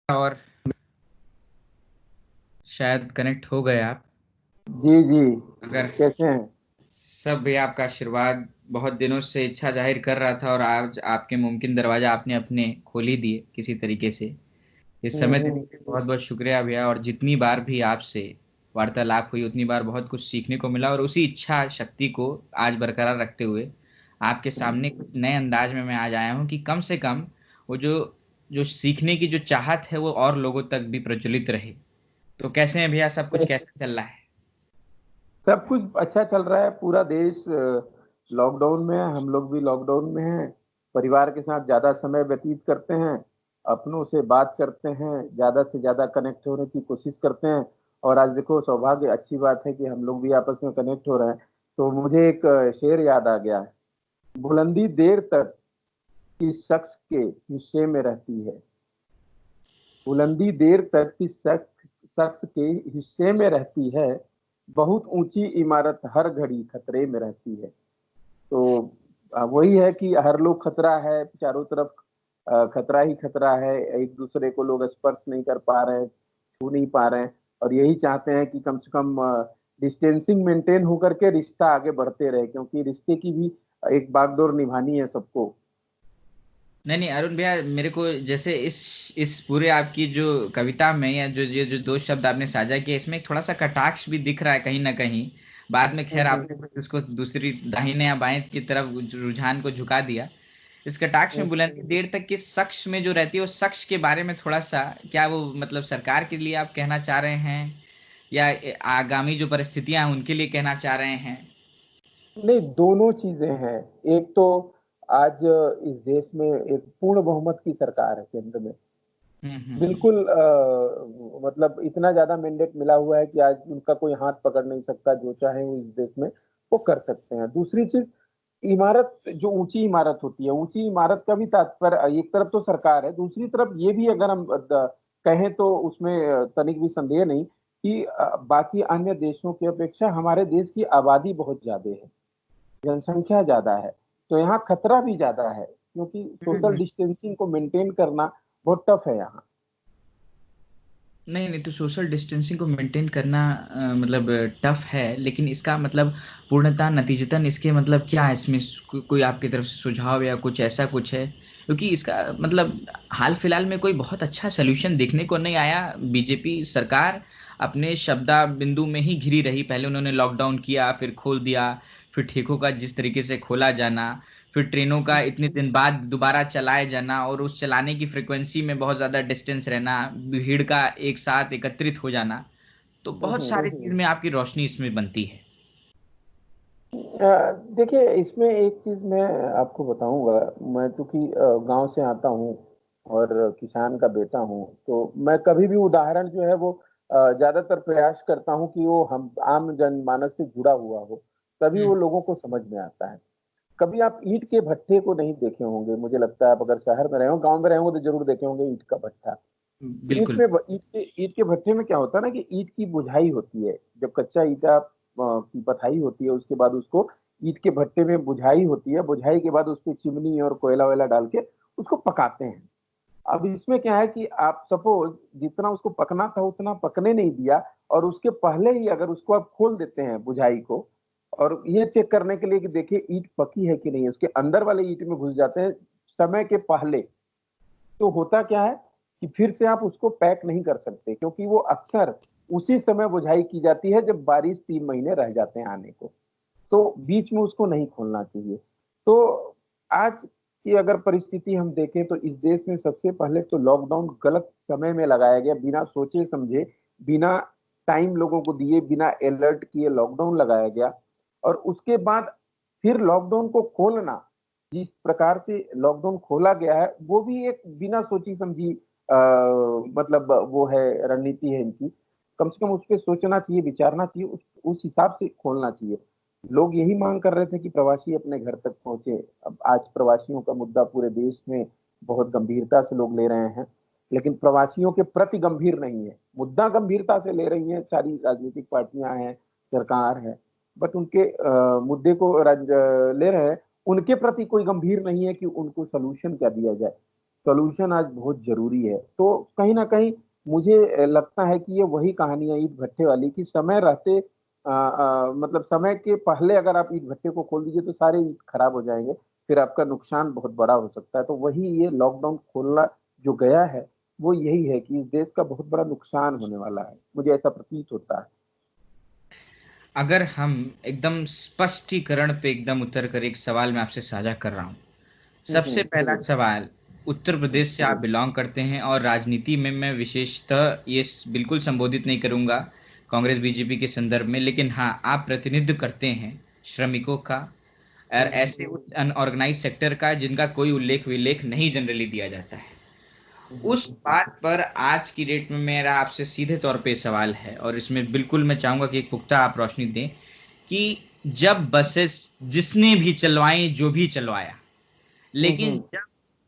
और शायद कनेक्ट हो गए आप। जी जी। अगर कैसे हैं? सब भी आपका आशीर्वाद, बहुत दिनों से इच्छा जाहिर कर रहा था और आज आपके मुमकिन दरवाजा आपने अपने खोल ही दिए किसी तरीके से। इस समय देने के लिए बहुत बहुत शुक्रिया भैया। और जितनी बार भी आपसे वार्तालाप हुई उतनी बार बहुत कुछ सीखने को मिला और उसी इच्छा शक्ति को आज बरकरार रखते हुए आपके सामने कुछ नए अंदाज में मैं आज आया हूँ कि कम से कम वो जो जो सीखने की जो चाहत है वो और लोगों तक भी प्रज्वलित रहे। तो कैसे हैं भैया, सब कुछ कैसे चल रहा है? सब कुछ अच्छा चल रहा है। पूरा देश लॉकडाउन में है, हम लोग भी लॉकडाउन में हैं। परिवार के साथ ज्यादा समय व्यतीत करते हैं, अपनों से बात करते हैं, ज्यादा से ज्यादा कनेक्ट होने की कोशिश करते हैं। और आज देखो, सौभाग्य अच्छी बात है कि हम लोग भी आपस में कनेक्ट हो रहे हैं। तो मुझे एक शेर याद आ गया। बुलंदी देर तक किस शख्स के हिस्से में रहती है। बुलंदी देर तक किस शख्स शख्स के हिस्से में रहती है। बहुत ऊंची इमारत हर घड़ी खतरे में रहती है। तो वही है कि हर लोग खतरा है, चारों तरफ खतरा ही खतरा है। एक दूसरे को लोग स्पर्श नहीं कर पा रहे हैं, छू नहीं पा रहे हैं। और यही चाहते हैं कि कम से कम डिस्टेंसिंग मेंटेन होकर के रिश्ता आगे बढ़ते रहे, क्योंकि रिश्ते की भी एक बागडोर निभानी है सबको। नहीं नहीं अरुण भैया, मेरे को जैसे इस पूरे आपकी जो कविता में या जो ये जो दो शब्द आपने साझा किए इसमें एक थोड़ा सा कटाक्ष भी दिख रहा है कहीं ना कहीं। बाद में खैर आपने कुछ उसको दूसरी दाहिने या बाएं की तरफ रुझान को झुका दिया। इस कटाक्ष में बुलंदी देर तक किस शख्स में जो रहती है उस शख्स के बारे में थोड़ा सा, क्या वो मतलब सरकार के लिए आप कहना चाह रहे हैं या आगामी जो परिस्थितियां हैं उनके लिए कहना चाह रहे हैं? नहीं, दोनों चीजें हैं। एक तो आज इस देश में एक पूर्ण बहुमत की सरकार है केंद्र में। हम्म। बिल्कुल मतलब इतना ज्यादा मैंडेट मिला हुआ है कि आज उनका कोई हाथ पकड़ नहीं सकता। जो चाहे वो इस देश में वो कर सकते हैं। दूसरी चीज, इमारत, जो ऊंची इमारत होती है, ऊंची इमारत का भी तात्पर्य एक तरफ तो सरकार है, दूसरी तरफ ये भी अगर हम कहें तो उसमें तनिक भी संदेह नहीं कि बाकी अन्य देशों की अपेक्षा हमारे देश की आबादी बहुत ज्यादा है, जनसंख्या ज्यादा है। तो यहाँ खतरा भी ज्यादा है, क्योंकि सोशल हम्म। डिस्टेंसिंग को मेंटेन करना बहुत टफ है यहाँ। नहीं नहीं, तो सोशल डिस्टेंसिंग को मेंटेन करना मतलब टफ है, लेकिन इसका मतलब पूर्णतः नतीजतन इसके मतलब क्या है इसमें कोई आपकी तरफ से सुझाव या कुछ ऐसा कुछ है? क्योंकि इसका मतलब हाल फिलहाल में कोई बहुत अच्छा सोल्यूशन देखने को नहीं आया। बीजेपी सरकार अपने शब्दा बिंदु में ही घिरी रही। पहले उन्होंने लॉकडाउन किया, फिर खोल दिया, फिर ठेकों का जिस तरीके से खोला जाना, फिर ट्रेनों का इतने दिन बाद दोबारा चलाए जाना और उस चलाने की फ्रिक्वेंसी में बहुत ज़्यादा डिस्टेंस रहना, भीड़ का एक साथ एकत्रित हो जाना, तो बहुत सारी चीज़ में आपकी रोशनी इसमें बनती है। देखिए, इसमें एक चीज मैं आपको बताऊंगा। मैं चूंकि गांव से आता हूँ और किसान का बेटा हूँ, तो मैं कभी भी उदाहरण जो है वो ज्यादातर प्रयास करता हूँ कि वो हम आम जनमानस से जुड़ा हुआ हो, तभी वो हम्म। लोगों को समझ में आता है। कभी आप ईंट के भट्ठे को नहीं देखे होंगे, मुझे लगता है। आप अगर शहर में रहे हो, गांव में रहे हो, तो जरूर देखे होंगे ईंट का भट्ठा। बिल्कुल। ईंट के भट्ठे में क्या होता है ना, कि ईंट की बुझाई होती है। जब कच्चा ईटा की पथाई होती है, उसके बाद उसको ईंट के भट्टे में बुझाई होती है। बुझाई के बाद उस पर चिमनी और कोयला वोयला डाल के उसको पकाते हैं। अब इसमें क्या है कि आप सपोज जितना उसको पकना था उतना पकने नहीं दिया, और उसके पहले ही अगर उसको आप खोल देते हैं बुझाई को, और ये चेक करने के लिए कि देखिए ईंट पकी है कि नहीं, उसके अंदर वाले ईंट में घुस जाते हैं समय के पहले, तो होता क्या है कि फिर से आप उसको पैक नहीं कर सकते, क्योंकि वो अक्सर उसी समय बुझाई की जाती है जब बारिश 3 महीने रह जाते हैं आने को। तो बीच में उसको नहीं खोलना चाहिए। तो आज की अगर परिस्थिति हम देखें, तो इस देश में सबसे पहले तो लॉकडाउन गलत समय में लगाया गया, बिना सोचे समझे, बिना टाइम लोगों को दिए, बिना अलर्ट किए लॉकडाउन लगाया गया। और उसके बाद फिर लॉकडाउन को खोलना, जिस प्रकार से लॉकडाउन खोला गया है, वो भी एक बिना सोची समझी मतलब वो है, रणनीति है इनकी। कम से कम उस पर सोचना चाहिए, विचारना चाहिए, उस हिसाब से खोलना चाहिए। लोग यही मांग कर रहे थे कि प्रवासी अपने घर तक पहुंचे। अब आज प्रवासियों का मुद्दा पूरे देश में बहुत गंभीरता से लोग ले रहे हैं, लेकिन प्रवासियों के प्रति गंभीर नहीं है। मुद्दा गंभीरता से ले रही है सारी राजनीतिक पार्टियां हैं, सरकार है, बट उनके मुद्दे को ले रहे हैं, उनके प्रति कोई गंभीर नहीं है कि उनको सोल्यूशन क्या दिया जाए। सॉल्यूशन आज बहुत जरूरी है। तो कहीं ना कहीं मुझे लगता है कि ये वही कहानी है ईंट भट्ठे वाली, कि समय रहते मतलब समय के पहले अगर आप ईंट भट्ठे को खोल दीजिए तो सारे ईंट खराब हो जाएंगे, फिर आपका नुकसान बहुत बड़ा हो सकता है। तो वही ये लॉकडाउन खोलना जो गया है वो यही है कि इस देश का बहुत बड़ा नुकसान होने वाला है, मुझे ऐसा प्रतीत होता है। अगर हम एकदम स्पष्टीकरण पे एकदम उतर कर एक सवाल मैं आपसे साझा कर रहा हूँ। सबसे पहला सवाल, उत्तर प्रदेश से आप बिलोंग करते हैं और राजनीति में मैं विशेषतः ये बिल्कुल संबोधित नहीं करूंगा कांग्रेस बीजेपी के संदर्भ में, लेकिन हाँ आप प्रतिनिधित्व करते हैं श्रमिकों का और ऐसे उस अनऑर्गेनाइज सेक्टर का जिनका कोई उल्लेख विलेख नहीं जनरली दिया जाता है। उस बात पर आज की डेट में मेरा आपसे सीधे तौर पे सवाल है और इसमें बिल्कुल मैं चाहूंगा कि एक पुख्ता आप रोशनी दें कि जब बसेस जिसने भी चलवाई जो भी चलवाया, लेकिन जब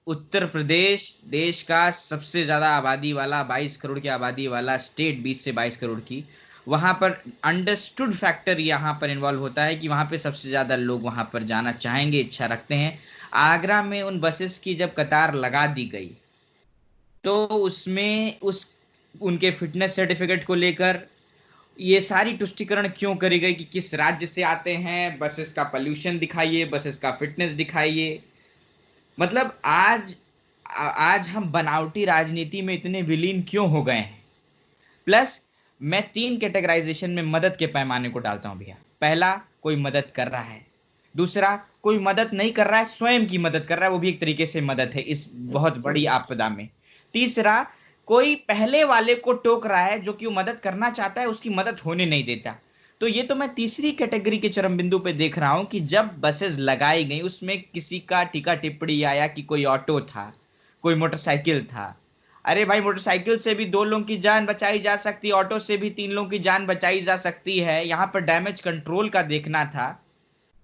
उत्तर प्रदेश देश का सबसे ज्यादा आबादी वाला 22 करोड़ की आबादी वाला स्टेट, 20 से 22 करोड़ की, वहां पर अंडरस्टूड फैक्टर यहाँ पर इन्वॉल्व होता है कि वहां पे सबसे ज्यादा लोग वहां पर जाना चाहेंगे, इच्छा रखते हैं। आगरा में उन बसेस की जब कतार लगा दी गई तो उसमें उस उनके फिटनेस सर्टिफिकेट को लेकर ये सारी तुष्टिकरण क्यों करी गई कि किस राज्य से आते हैं, बसेस का पोल्यूशन दिखाइए, बसेस का फिटनेस दिखाइए। मतलब आज हम बनावटी राजनीति में इतने विलीन क्यों हो गए हैं। प्लस मैं 3 कैटेगराइजेशन में मदद के पैमाने को डालता हूं भैया। पहला, कोई मदद कर रहा है। दूसरा, कोई मदद नहीं कर रहा है, स्वयं की मदद कर रहा है, वो भी एक तरीके से मदद है इस बहुत बड़ी आपदा में। तीसरा, कोई पहले वाले को टोक रहा है जो कि वो मदद करना चाहता है, उसकी मदद होने नहीं देता। तो ये तो मैं तीसरी कैटेगरी के चरम बिंदु पे देख रहा हूं कि जब बसेस लगाई गई उसमें किसी का टीका टिप्पणी आया कि कोई ऑटो था, कोई मोटरसाइकिल था। अरे भाई, मोटरसाइकिल से भी 2 लोगों की जान बचाई जा सकती है, ऑटो से भी 3 लोगों की जान बचाई जा सकती है। यहाँ पर डैमेज कंट्रोल का देखना था।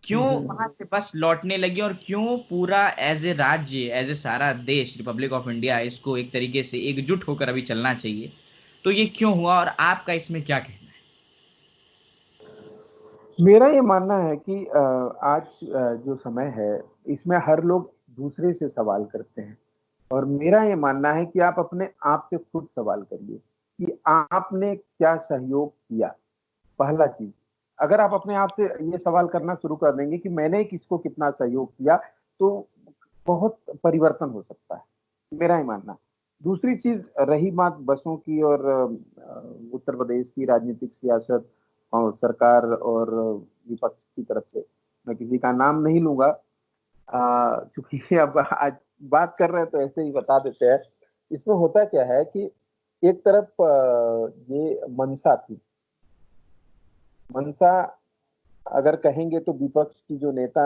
क्यों वहां से बस लौटने लगी और क्यों पूरा एज ए राज्य, एज ए सारा देश, रिपब्लिक ऑफ इंडिया, इसको एक तरीके से एकजुट होकर अभी चलना चाहिए। तो ये क्यों हुआ और आपका इसमें क्या कहना मेरा ये मानना है कि आज जो समय है इसमें हर लोग दूसरे से सवाल करते हैं, और मेरा ये मानना है कि आप अपने आप से खुद सवाल करिए कि आपने क्या सहयोग किया। पहला चीज, अगर आप अपने आप से ये सवाल करना शुरू कर देंगे कि मैंने किसको कितना सहयोग किया, तो बहुत परिवर्तन हो सकता है, मेरा ही मानना। दूसरी चीज, रही बात बसों की और उत्तर प्रदेश की राजनीतिक सियासत और सरकार और विपक्ष की तरफ से, मैं किसी का नाम नहीं लूंगा क्योंकि अब आज बात कर रहे हैं तो ऐसे ही बता देते हैं। इसमें होता क्या है कि एक तरफ ये मनसा थी। मनसा अगर कहेंगे तो विपक्ष की जो नेता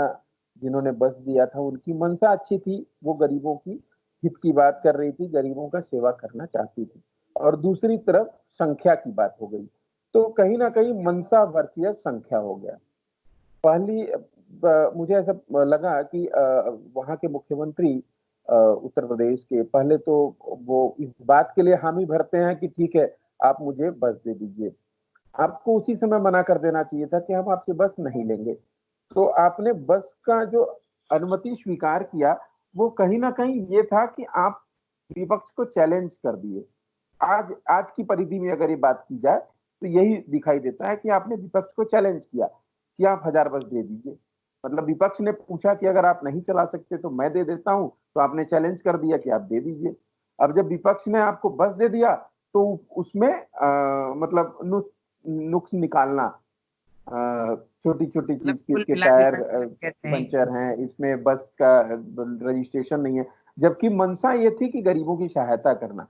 जिन्होंने बस दिया था उनकी मंशा अच्छी थी, वो गरीबों की हित की बात कर रही थी, गरीबों का सेवा करना चाहती थी। और दूसरी तरफ संख्या की बात हो गई, तो कहीं ना कहीं मनसा वर्सेस संख्या हो गया। पहली मुझे ऐसा लगा कि वहां के मुख्यमंत्री उत्तर प्रदेश के पहले तो वो इस बात के लिए हामी भरते हैं कि ठीक है आप मुझे बस दे दीजिए। आपको उसी समय मना कर देना चाहिए था कि हम आपसे बस नहीं लेंगे। तो आपने बस का जो अनुमति स्वीकार किया, वो कहीं ना कहीं ये था कि आप विपक्ष को चैलेंज कर दिए। आज आज की परिधि में अगर ये बात की जाए तो यही दिखाई देता है कि आपने विपक्ष को चैलेंज किया कि आप 1000 बस दे दीजिए। मतलब विपक्ष ने पूछा कि अगर आप नहीं चला सकते तो मैं दे देता हूं, तो आपने चैलेंज कर दिया कि आप दे दीजिए। अब जब विपक्ष ने आपको बस दे दिया तो उसमें मतलब नुक्स निकालना, छोटी छोटी है। मतलब चीज की, कुल इसके मिला के टायर कहते हैं पंचर हैं, इसमें बस का रजिस्ट्रेशन नहीं है। जबकि मंशा ये थी कि गरीबों की सहायता करना।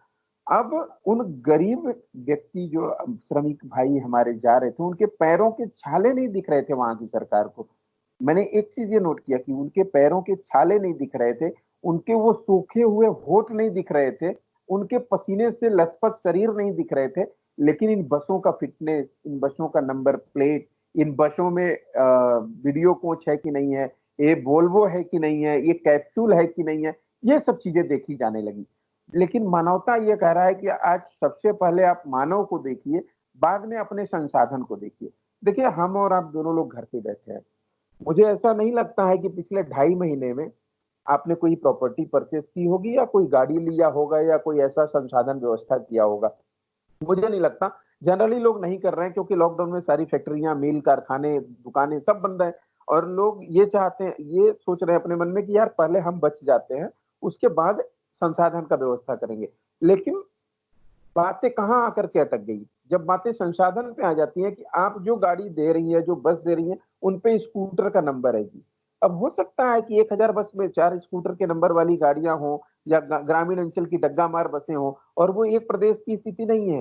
अब उन गरीब व्यक्ति जो श्रमिक भाई हमारे जा रहे थे, उनके पैरों के छाले नहीं दिख रहे थे वहां की सरकार को। मैंने एक चीज ये नोट किया कि उनके पैरों के छाले नहीं दिख रहे थे, उनके वो सूखे हुए होठ नहीं दिख रहे थे, उनके पसीने से लथपथ शरीर नहीं दिख रहे थे। लेकिन इन बसों का फिटनेस, इन बसों का नंबर प्लेट, इन बसों में वीडियो कोच है कि नहीं है, ये वोल्वो है कि नहीं है, ये कैप्सूल है कि नहीं है, ये सब चीजें देखी जाने लगी। लेकिन मानवता ये कह रहा है कि आज सबसे पहले आप मानव को देखिए, बाद में अपने संसाधन को देखिए। देखिए, हम और आप दोनों लोग घर पे बैठे हैं। मुझे ऐसा नहीं लगता है कि पिछले 2.5 महीने में आपने कोई प्रॉपर्टी परचेज़ की होगी या कोई गाड़ी लिया होगा या कोई ऐसा संसाधन व्यवस्था किया होगा। मुझे नहीं लगता, जनरली लोग नहीं कर रहे हैं क्योंकि लॉकडाउन में सारी फैक्ट्रियाँ, मिल, कारखाने, दुकानें सब बंद हैं और लोग ये चाहते हैं, ये सोच रहे हैं अपने मन में कि यार पहले हम बच जाते हैं, उसके बाद संसाधन का व्यवस्था करेंगे। लेकिन बातें कहाँ आकर के अटक गई? जब बातें संसाधन पे आ जाती हैं कि आप जो गाड़ी दे रही हैं, जो बस दे रही हैं, उन पे स्कूटर का नंबर है जी। अब हो सकता है कि 1000 बस में 4 स्कूटर के नंबर वाली गाड़ियाँ हों या ग्रामीण अंचल की डग्गा मार बसें हों और वो एक प्रदेश की स्थिति नहीं है।